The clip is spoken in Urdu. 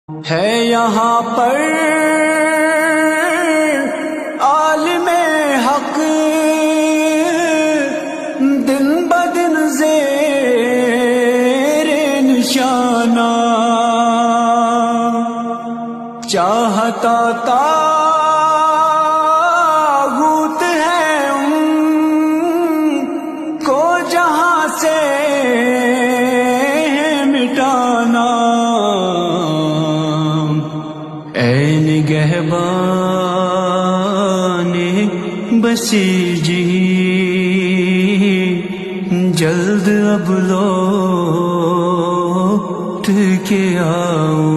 ہے یہاں پر عالم حق دن بدن زیر نشانہ، چاہتا طاغوت ہے ان کو جہاں سے مٹانا۔ اے نگہبان بسیجی جلد اب لوٹ کے آؤ،